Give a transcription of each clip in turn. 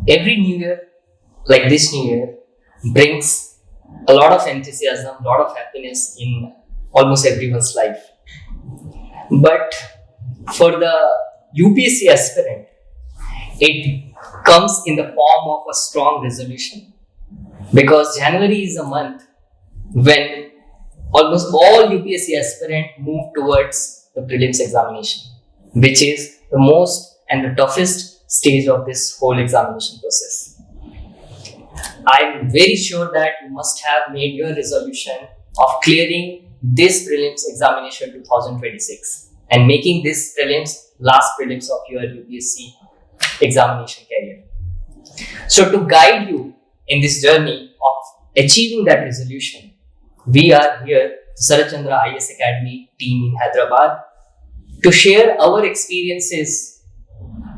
Every new year, like this new year, brings a lot of enthusiasm, a lot of happiness in almost everyone's life. But for the UPSC aspirant, it comes in the form of a strong resolution, because January is a month when almost all UPSC aspirants move towards the prelims examination, which is the most and the toughest stage of this whole examination process. I'm very sure that you must have made your resolution of clearing this prelims examination 2026 and making this prelims last prelims of your UPSC examination career. So to guide you in this journey of achieving that resolution, we are here, the Sarat Chandra IAS Academy team in Hyderabad, to share our experiences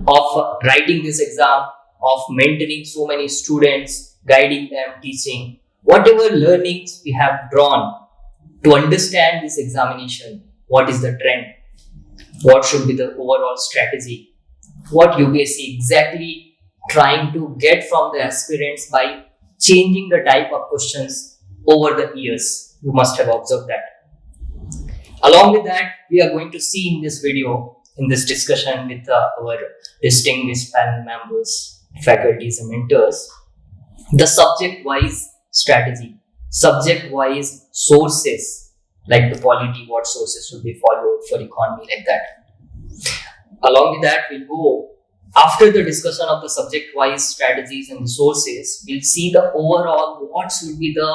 of writing this exam, of mentoring so many students, guiding them, teaching, whatever learnings we have drawn to understand this examination. What is the trend? What should be the overall strategy? What UPSC exactly trying to get from the aspirants by changing the type of questions over the years. You must have observed that. Along with that, we are going to see in this video, in this discussion with our distinguished panel members, faculties and mentors, the subject-wise strategy, subject-wise sources, like the polity, what sources should be followed for economy, like that. Along with that, we'll go, after the discussion of the subject-wise strategies and the sources, we'll see the overall, what should be the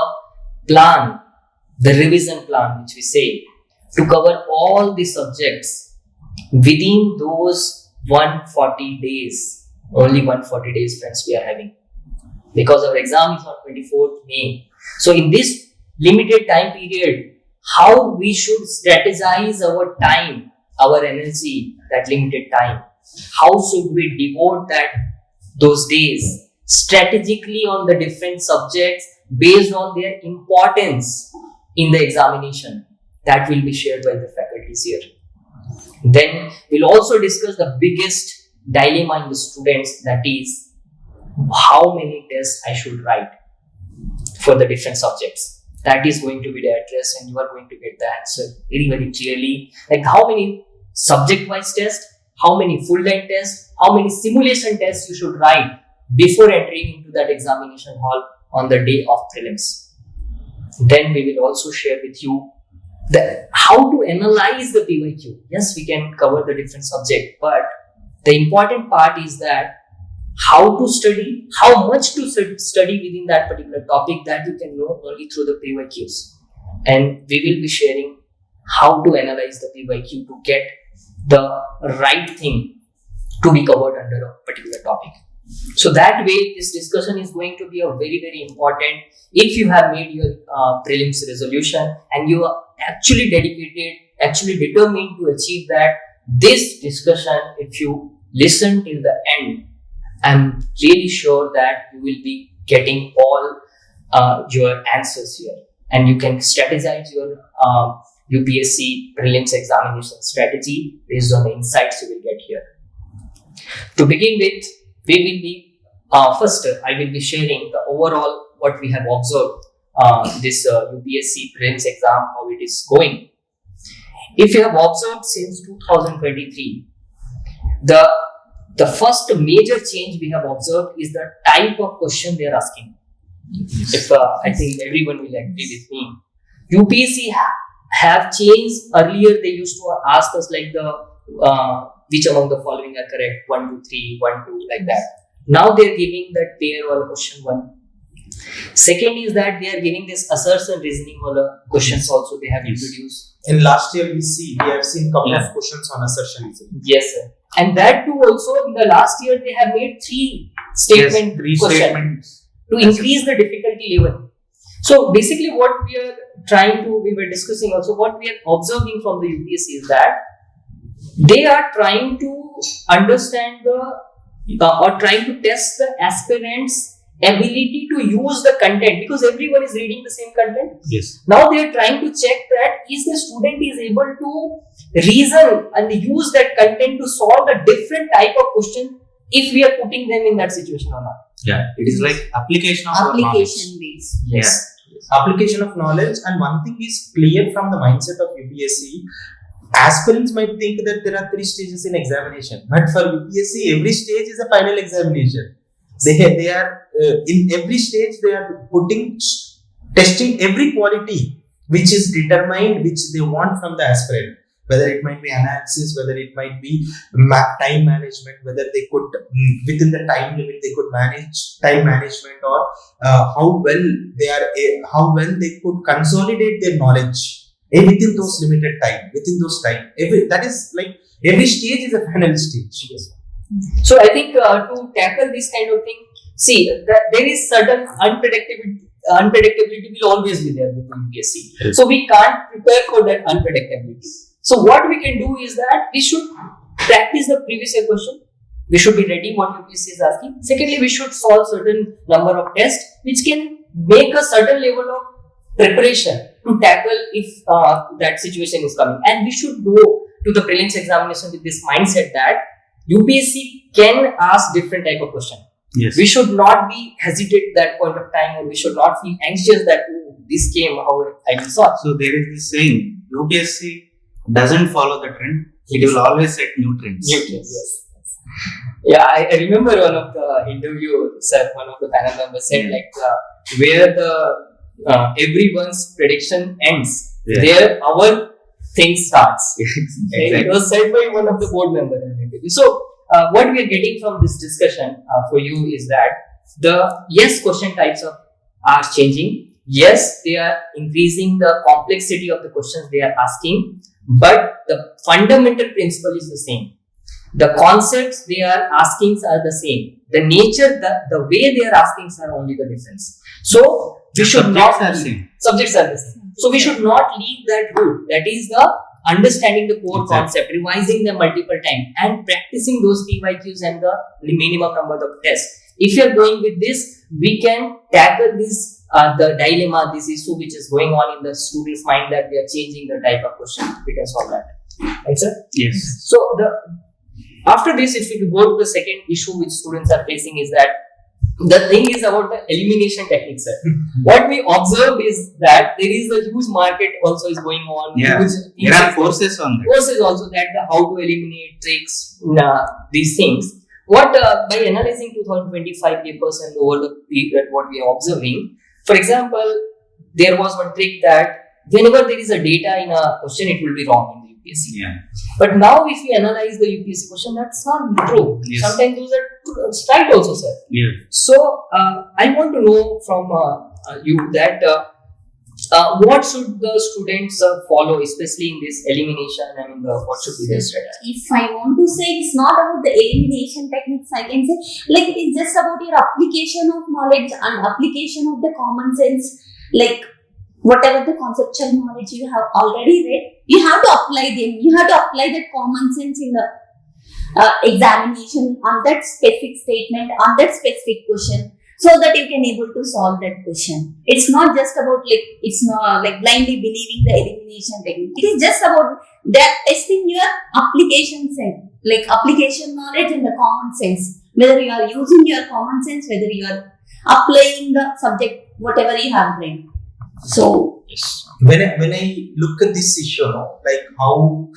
plan, the revision plan, which we say, to cover all the subjects within those 140 days. Only 140 days, friends, we are having, because our exam is on 24th May. So in this limited time period, how we should strategize our time, our energy, that limited time. How should we devote those days strategically on the different subjects based on their importance in the examination? That will be shared by the faculties here. Then we'll also discuss the biggest dilemma in the students, that is, how many tests I should write for the different subjects. That is going to be the address, and you are going to get the answer very, very clearly. Like how many subject-wise tests, how many full-length tests, how many simulation tests you should write before entering into that examination hall on the day of prelims. Then we will also share with you how to analyze the PYQ. Yes, we can cover the different subject, but the important part is that how to study, how much to study within that particular topic, that you can know only through the PYQs. And we will be sharing how to analyze the PYQ to get the right thing to be covered under a particular topic. So that way, this discussion is going to be a very, very important. If you have made your prelims resolution and you are actually dedicated, actually determined to achieve that, this discussion, if you listen till the end, I'm really sure that you will be getting all your answers here, and you can strategize your UPSC prelims examination strategy based on the insights you will get here. To begin with, we will be first, I will be sharing the overall what we have observed this UPSC prelims exam, how it is going. If you have observed since 2023, the first major change we have observed is the type of question they are asking. If I think everyone will agree with me, UPSC have changed. Earlier they used to ask us like the which among the following are correct, 1, 2, 3, 1, 2, like that. Now they are giving that pair or question 1. Second is that they are giving this assertion reasoning or questions also they have introduced. In last year we have seen couple of questions on assertion reasoning. Yes, sir. And that too also in the last year they have made 3 statement questions to increase the difficulty level. So basically what we were discussing also, what we are observing from the UPSC is that they are trying to understand or trying to test the aspirants' ability to use the content, because everyone is reading the same content. Yes. Now they are trying to check that is the student is able to reason and use that content to solve a different type of question if we are putting them in that situation or not. Yeah, it is like application of our knowledge. Application based. Yes. Application of knowledge, and one thing is clear from the mindset of UPSC. Aspirants might think that there are 3 stages in examination, but for UPSC, every stage is a final examination. They are in every stage they are testing every quality which is determined, which they want from the aspirant. Whether it might be analysis, whether it might be time management, whether they could within the time limit they could manage time management, or how well they could consolidate their knowledge within those limited time, within those time. Every stage is a final stage. Yes. So I think to tackle this kind of thing, see that there is certain unpredictability will always be there with UPSC. Yes. So we can't prepare for that unpredictability. So what we can do is that we should practice the previous year question. We should be ready what UPSC is asking. Secondly, we should solve certain number of tests which can make a certain level of preparation to tackle if that situation is coming. And we should go to the prelims examination with this mindset that UPSC can ask different type of question. Yes. We should not be hesitate that point of time, or we should not feel anxious that this came, how I will solve. So there is this saying, UPSC doesn't follow the trend. It will always set new trends. Yes. Yeah, I remember one of the interview, sir, one of the panel members said where the everyone's prediction ends, there our thing starts. Exactly. It was said by one of the board members in the interview. So what we are getting from this discussion for you is that the question types are changing. Yes, they are increasing the complexity of the questions they are asking, but the fundamental principle is the same. The concepts they are asking are the same. The nature, the way they are asking are only the difference. So we should not subjects are the same. So we should not leave that route. That is the understanding the core concept, revising them multiple times, and practicing those PYQs and the minimum number of tests. If you are going with this, we can tackle this the dilemma, this issue which is going on in the student's mind, that they are changing the type of question. We can solve that. Right, sir? Yes. So after this, if we go to the second issue which students are facing, is that the thing is about the elimination techniques, sir. What we observe is that there is a huge market also is going on. Yeah. There are courses on that. Courses also that how to eliminate tricks, these things. What by analyzing 2025 papers and over the period, what we are observing, for example, there was one trick that whenever there is a data in a question, it will be wrong in the UPSC. Yeah. But now if we analyze the UPSC question, that's not true. Yes. Sometimes those are right also, sir. Yeah. So I want to know from you that what should the students follow, especially in this elimination, and what should be their strategy? If I want to say, it's not about the elimination techniques, I can say it is just about your application of knowledge and application of the common sense. Whatever the conceptual knowledge you have already read, you have to apply them. You have to apply that common sense in the examination on that specific statement, on that specific question, so that you can able to solve that question. It's not just about it's not blindly believing the elimination technique. It is just about that testing your application sense, application knowledge and the common sense. Whether you are using your common sense, whether you are applying the subject, whatever you have read. So yes. When I look at this issue, how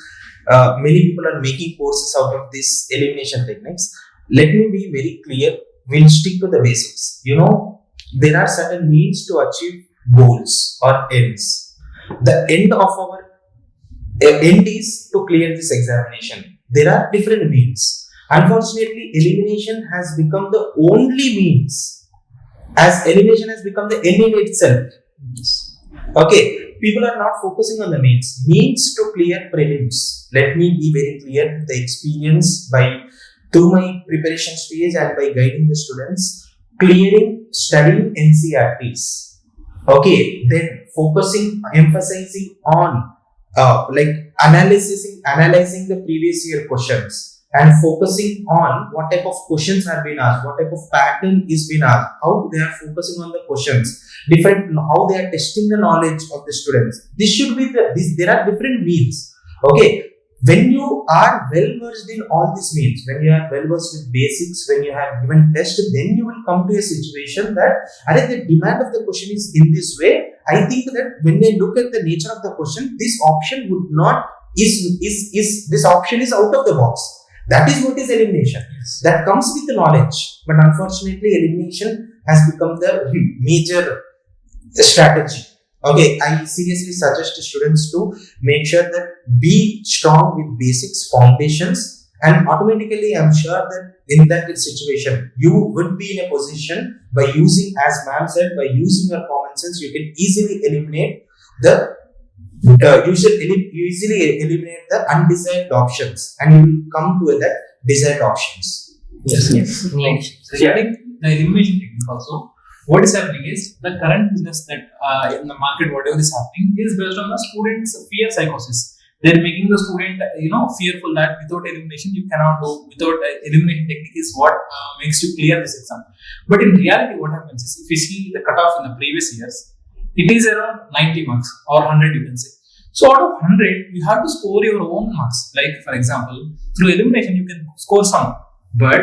many people are making courses out of this elimination techniques, let me be very clear. We'll stick to the basics. There are certain means to achieve goals or ends. The end of our end is to clear this examination. There are different means. Unfortunately, elimination has become the only means, as elimination has become the end in itself. Okay, people are not focusing on the means to clear prelims. Let me be very clear. The experience through my preparation stage and by guiding the students, studying NCRTs. Okay, then emphasizing on analyzing the previous year questions, and focusing on what type of questions have been asked, what type of pattern is been asked, how they are focusing on the questions, how they are testing the knowledge of the students. This should be there are different means. Okay, when you are well versed in all these means, when you are well versed with basics, when you have given test, then you will come to a situation that the demand of the question is in this way. I think that when they look at the nature of the question, this option would not is this option is out of the box. That is what is elimination. Yes. That comes with the knowledge, but unfortunately, elimination has become the major strategy. Okay, I seriously suggest students to make sure that be strong with basics, foundations, and automatically I'm sure that in that situation, you would be in a position by using, as ma'am said, by using your common sense, you can easily eliminate the easily eliminate the undesired options, and you will come to the desired options. Yes. Regarding the elimination technique also, what is happening is the current business that in the market, whatever is happening, is based on the student's fear psychosis. They're making the student, fearful that without elimination you cannot do. Without elimination technique is what makes you clear this exam. But in reality, what happens is, if you see the cutoff in the previous years, it is around 90 marks or 100, you can say. So out of 100, you have to score your own marks. Like for example, through elimination, you can score some, but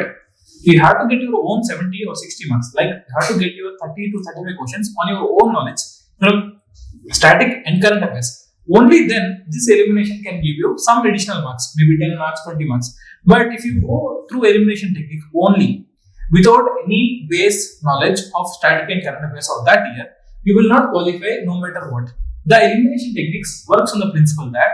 you have to get your own 70 or 60 marks. Like you have to get your 30 to 35 questions on your own knowledge from static and current affairs. Only then this elimination can give you some additional marks, maybe 10 marks, 20 marks. But if you go through elimination technique only, without any base knowledge of static and current affairs of that year, you will not qualify no matter what. The elimination techniques works on the principle that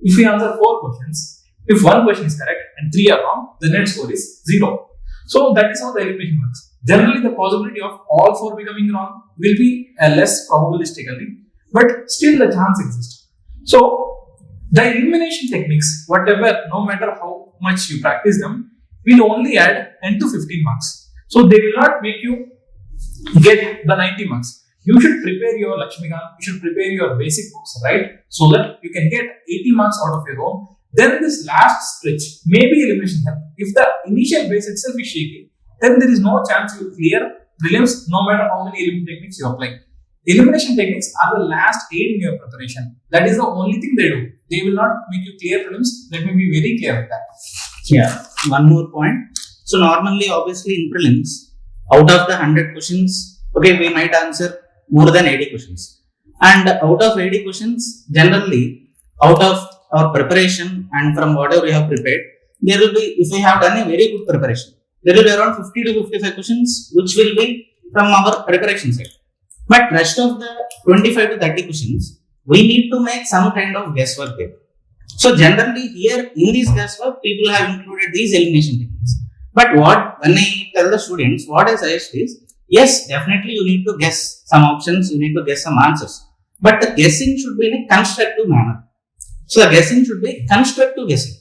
if you answer 4 questions, if one question is correct and 3 are wrong, the net score is 0. So that is how the elimination works. Generally, the possibility of all 4 becoming wrong will be less probabilistically, but still the chance exists. So the elimination techniques, whatever, no matter how much you practice them, will only add 10 to 15 marks. So they will not make you get the 90 marks. You should prepare your Lakshmikant, you should prepare your basic books, right? So that you can get 80 marks out of your own. Then this last stretch, maybe elimination help. If the initial base itself is shaky, then there is no chance you will clear prelims no matter how many elimination techniques you apply. Elimination techniques are the last aid in your preparation. That is the only thing they do. They will not make you clear prelims. Let me be very clear with that. Yeah, one more point. So normally, obviously in prelims, out of the 100 questions, okay, we might answer more than 80 questions. And out of 80 questions, generally, out of our preparation and from whatever we have prepared, there will be, if we have done a very good preparation, there will be around 50 to 55 questions which will be from our preparation side. But rest of the 25 to 30 questions, we need to make some kind of guesswork there. So generally here in this guesswork, people have included these elimination techniques. But when I tell the students, what I suggest is, yes, definitely you need to guess some options, you need to guess some answers. But the guessing should be in a constructive manner. So the guessing should be constructive guessing.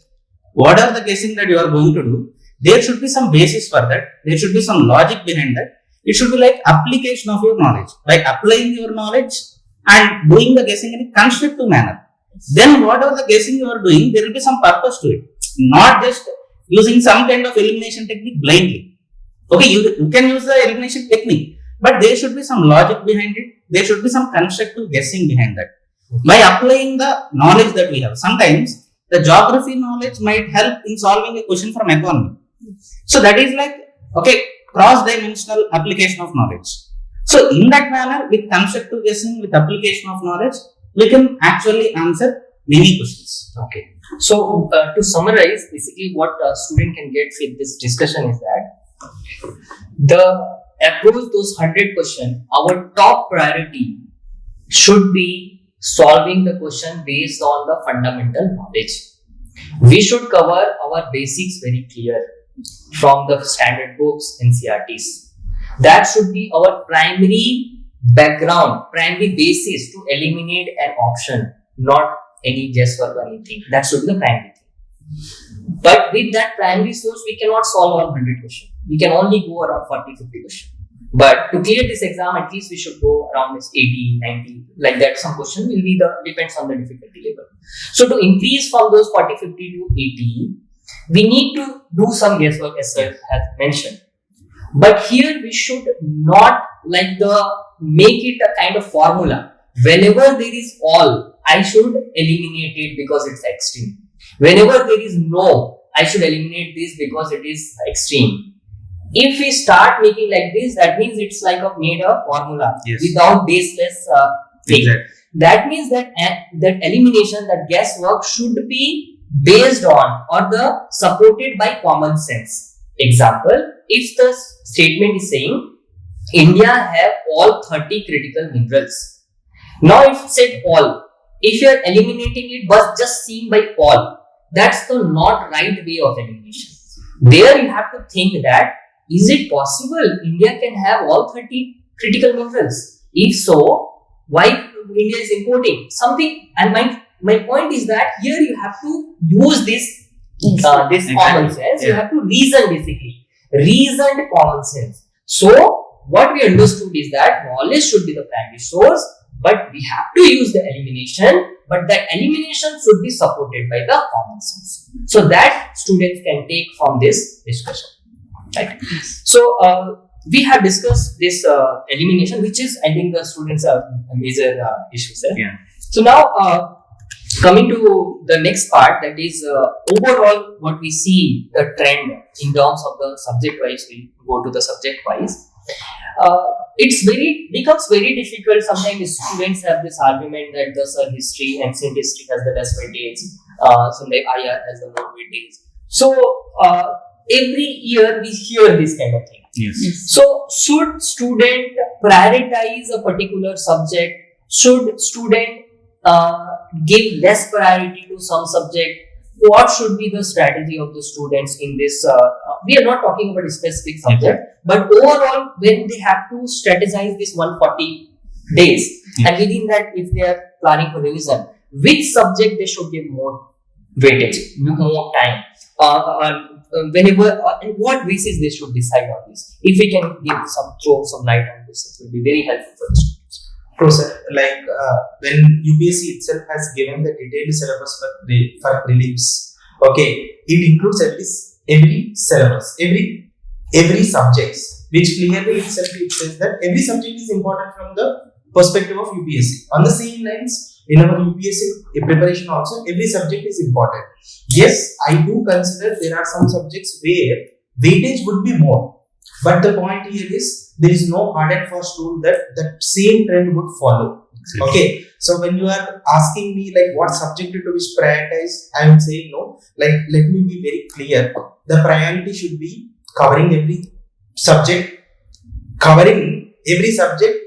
Whatever the guessing that you are going to do, there should be some basis for that. There should be some logic behind that. It should be like application of your knowledge. By applying your knowledge and doing the guessing in a constructive manner. Then whatever the guessing you are doing, there will be some purpose to it. Not just using some kind of elimination technique blindly. Okay, you can use the elimination technique, but there should be some logic behind it. There should be some constructive guessing behind that. By applying the knowledge that we have. Sometimes the geography knowledge might help in solving a question from economy. So that is like, okay, cross-dimensional application of knowledge. So in that manner, with constructive guessing, with application of knowledge, we can actually answer many questions. Okay. So to summarize, basically what a student can get with this discussion is that the approach those 100 questions, our top priority should be solving the question based on the fundamental knowledge. We should cover our basics very clear from the standard books, NCERTs. That should be our primary background, primary basis to eliminate an option, not any guesswork or anything. That should be the primary thing. But with that primary source, we cannot solve all 100 questions. We can only go around 40-50 questions. But to clear this exam, at least we should go around this 80, 90, like that. Some question will be depends on the difficulty level. So to increase from those 40, 50 to 80, we need to do some guesswork, as Sir has mentioned. But here we should not make it a kind of formula. Whenever there is all, I should eliminate it because it's extreme. Whenever there is no, I should eliminate this because it is extreme. If we start making like this, that means it's like a made a formula without baseless thing. Exactly. That means that that elimination, that guesswork should be based on or the supported by common sense. Example, if the statement is saying India have all 30 critical minerals. Now if said all, if you are eliminating it but just seen by all, that's the not right way of elimination. There you have to think that, is it possible India can have all 30 critical minerals? If so, why India is importing something? And my point is that here you have to use this common sense. You have to reason, basically reasoned common sense. So what we understood is that knowledge should be the primary source, but we have to use the elimination, but that elimination should be supported by the common sense, so that students can take from this discussion. Right. So we have discussed this elimination, which is, I think, the students are major issues there. Yeah. So now coming to the next part, that is overall what we see the trend in terms of the subject wise. We go to the subject wise. Becomes very difficult. Sometimes students have this argument that the history, ancient history has the best weightage, sometimes IR has the more weightage. So every year we hear this kind of thing. Yes. So should student prioritize a particular subject? Should student give less priority to some subject? What should be the strategy of the students in this? We are not talking about a specific subject, but overall, when they have to strategize this 140 days, and within that, if they are planning for revision, which subject they should give more weightage, more time, whenever, and what basis they should decide on this? If we can throw some light on this, it will be very helpful for the students. Process, like when UPSC itself has given the detailed syllabus for prelims, okay, it includes at least every syllabus, every subjects, which clearly itself it says that every subject is important from the perspective of UPSC. On the same lines, in our UPSC preparation also, every subject is important. Yes, I do consider there are some subjects where weightage would be more. But the point here is, there is no hard and fast rule that same trend would follow. Exactly. Okay, so when you are asking me like what subject to which prioritize, I am saying no. Like, let me be very clear. The priority should be covering every subject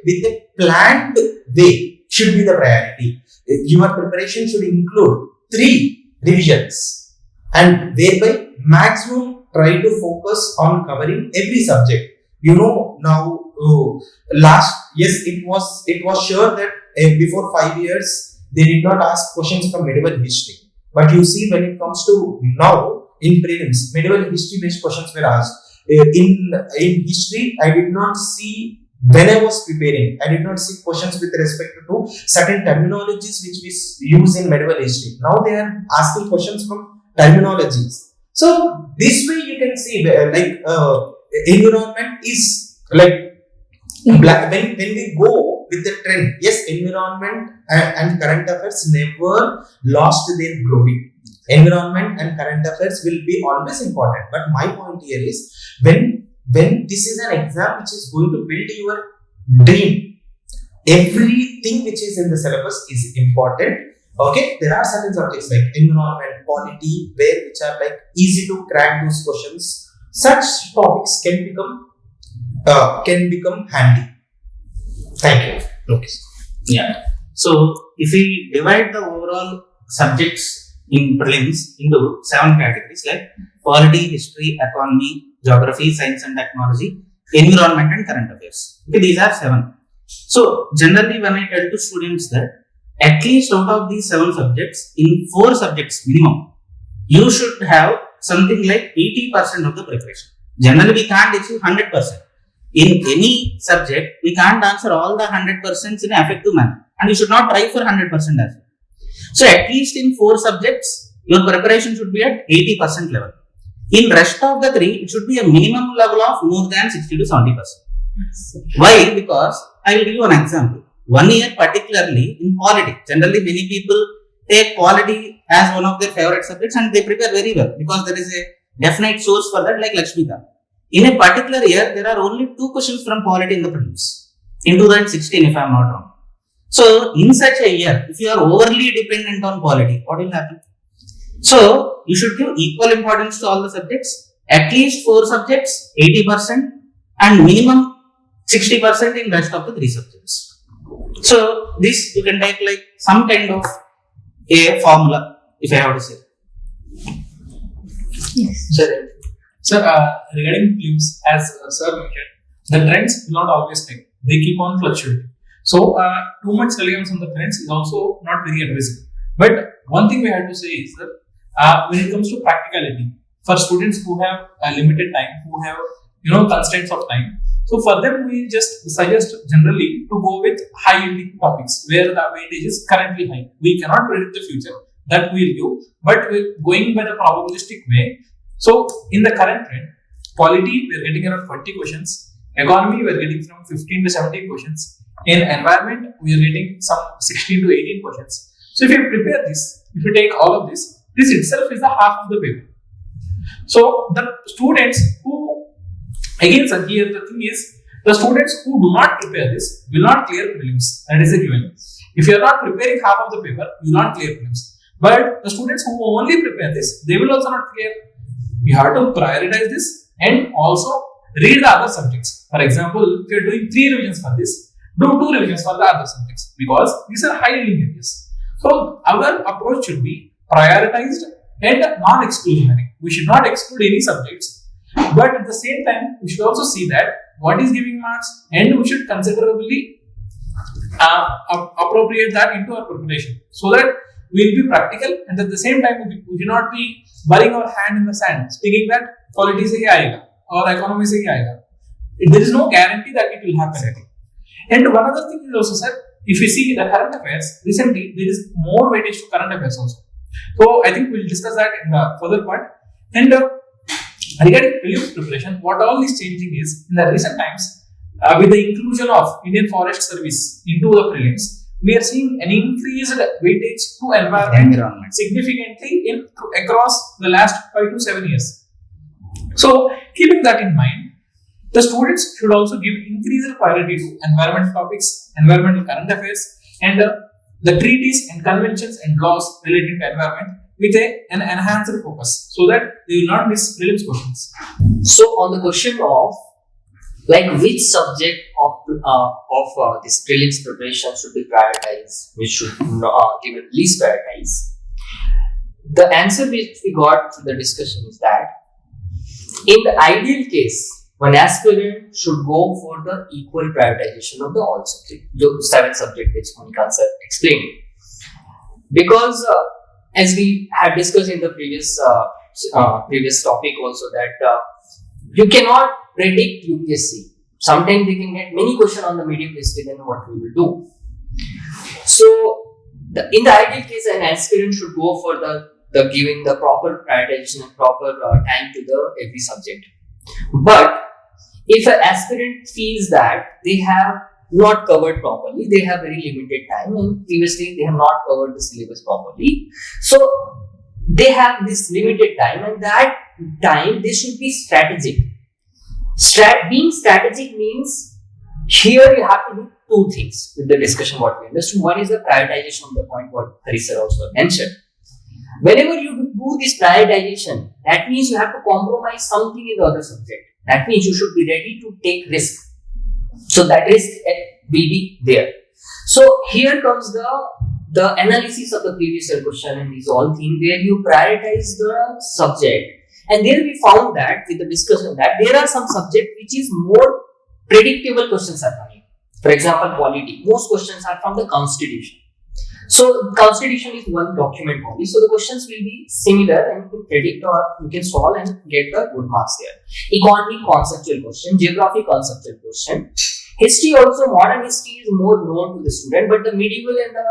with a planned way should be the priority. Your preparation should include 3 revisions, and whereby maximum try to focus on covering every subject. You know, now it was sure that before 5 years they did not ask questions from medieval history, but you see when it comes to now in prelims, medieval history based questions were asked. In history, I did not see, when I was preparing, I did not see questions with respect to certain terminologies which we use in medieval history. Now they are asking questions from terminologies. So this way you can see environment is like black. When we go with the trend, yes, environment and current affairs never lost their glory. Environment and current affairs will be always important. But my point here is, when this is an exam which is going to build your dream, everything which is in the syllabus is important. Okay, there are certain subjects like environment, polity, which are like easy to crack those questions. Such topics can become handy. Thank you. Okay. Yeah. So if we divide the overall subjects in prelims into 7 categories like polity, history, economy, geography, science and technology, environment and current affairs. Okay, these are 7. So generally when I tell to students that at least out of these 7 subjects, in 4 subjects minimum, you should have something like 80% of the preparation. Generally we can't achieve 100%. In any subject, we can't answer all the 100% in an effective manner, and you should not try for 100% as well. So at least in 4 subjects, your preparation should be at 80% level. In rest of the 3, it should be a minimum level of more than 60 to 70%. Why? Because I will give you an example. 1 year particularly in polity, generally many people take polity as one of their favorite subjects and they prepare very well because there is a definite source for that, like Lakshmika. In a particular year, there are only 2 questions from polity in the prelims. In 2016, if I am not wrong. So, in such a year, if you are overly dependent on polity, what will happen? So, you should give equal importance to all the subjects, at least 4 subjects, 80%, and minimum 60% in rest of the 3 subjects. So, this you can take like some kind of a formula, if I have to say. Sir, Sir, regarding films, as Sir mentioned, the trends will not always stick. They keep on fluctuating. So, too much reliance on the trends is also not very advisable. But one thing we have to say is that when it comes to practicality, for students who have a limited time, who have constraints of time, so for them we just suggest generally to go with high yielding topics where the weightage is currently high. We cannot predict the future, that we will give, but we're going by the probabilistic way. So in the current trend, polity we are getting around 20 questions, economy we are getting from 15 to 17 questions, in environment we are getting some 16 to 18 questions. So if you prepare this, if you take all of this itself is the half of the paper. So the students who, again sir, here the thing is, the students who do not prepare this will not clear prelims. That is a given. If you are not preparing half of the paper, you will not clear prelims. But the students who only prepare this, they will also not clear. You have to prioritize this and also read the other subjects. For example, if you are doing 3 revisions for this, do 2 revisions for the other subjects because these are high yielding areas. So our approach should be prioritized and non-exclusionary. We should not exclude any subjects, but at the same time, we should also see that what is giving marks, and we should considerably appropriate that into our preparation so that we will be practical, and at the same time, we should not be burying our hand in the sand, thinking that polity se hi aayega or economy se hi aayega. There is no guarantee that it will happen. And one other thing is also, sir, if you see the current affairs, recently there is more weightage to current affairs also. So I think we'll discuss that in the further part. And regarding prelims preparation, what all is changing is in the recent times, with the inclusion of Indian Forest Service into the prelims, we are seeing an increased weightage to environment significantly across the last 5 to 7 years. So keeping that in mind, the students should also give increased priority to environmental topics, environmental current affairs, and the treaties and conventions and laws related to environment with an enhanced focus so that they will not miss prelims questions. so on the question of like which subject of this prelims preparation should be prioritized, which should give it least prioritize, the answer which we got through the discussion is that in the ideal case, one aspirant should go for the equal prioritization of the all subject, the 7 subject which Monica sir explained. Because as we had discussed in the previous topic also that you cannot predict UPSC. Sometimes they can get many questions on the medium history, then what we will do. So in the ideal case, an aspirant should go for the giving the proper prioritization and proper time to the every subject. But if an aspirant feels that they have not covered properly, they have very limited time and previously they have not covered the syllabus properly, so they have this limited time, and that time they should be strategic. Being strategic means here you have to do 2 things with the discussion what we understood. One is the prioritization of the point what Hari sir also mentioned. Whenever you do this prioritization, that means you have to compromise something in the other subject. That means you should be ready to take risk. So that risk will be there. So here comes the analysis of the previous year question and these all things where you prioritize the subject. And there we found that with the discussion that there are some subject which is more predictable questions are coming. For example, polity. Most questions are from the Constitution. So Constitution is one document only. So the questions will be similar and you can predict or you can solve and get the good marks there. Economy conceptual question, geography conceptual question. History also, modern history is more known to the student, but the medieval and the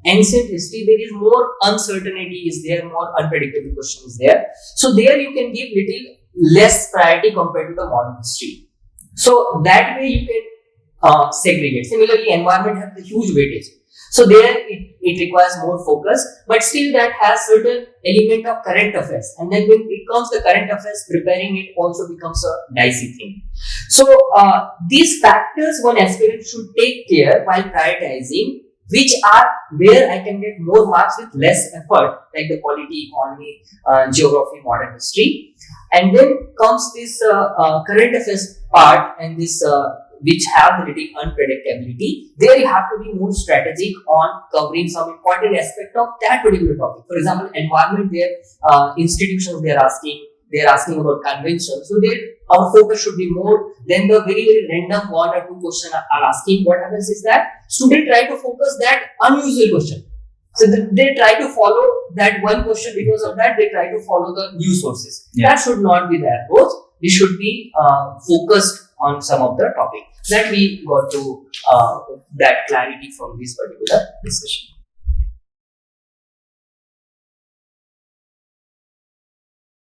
ancient history, there is more uncertainty is there, more unpredictable question is there. So there you can give little less priority compared to the modern history. So that way you can segregate. Similarly, environment has the huge weightage. So there it requires more focus, but still that has certain element of current affairs. And then when it comes to current affairs, preparing it also becomes a dicey thing. So these factors one aspirant should take care while prioritizing, which are where I can get more marks with less effort, like the polity, economy, geography, modern history. And then comes this current affairs part, and this which have the little unpredictability. There you have to be more strategic on covering some important aspect of that particular topic. For example, environment, where institutions they are asking about convention. So there our focus should be more than the very, very random one or two questions are asking. What happens is that students try to focus that unusual question. So they try to follow that one question, because of that they try to follow the news sources. Yeah. That should not be the approach. We should be focused on some of the topic. That we got to that clarity from this particular discussion.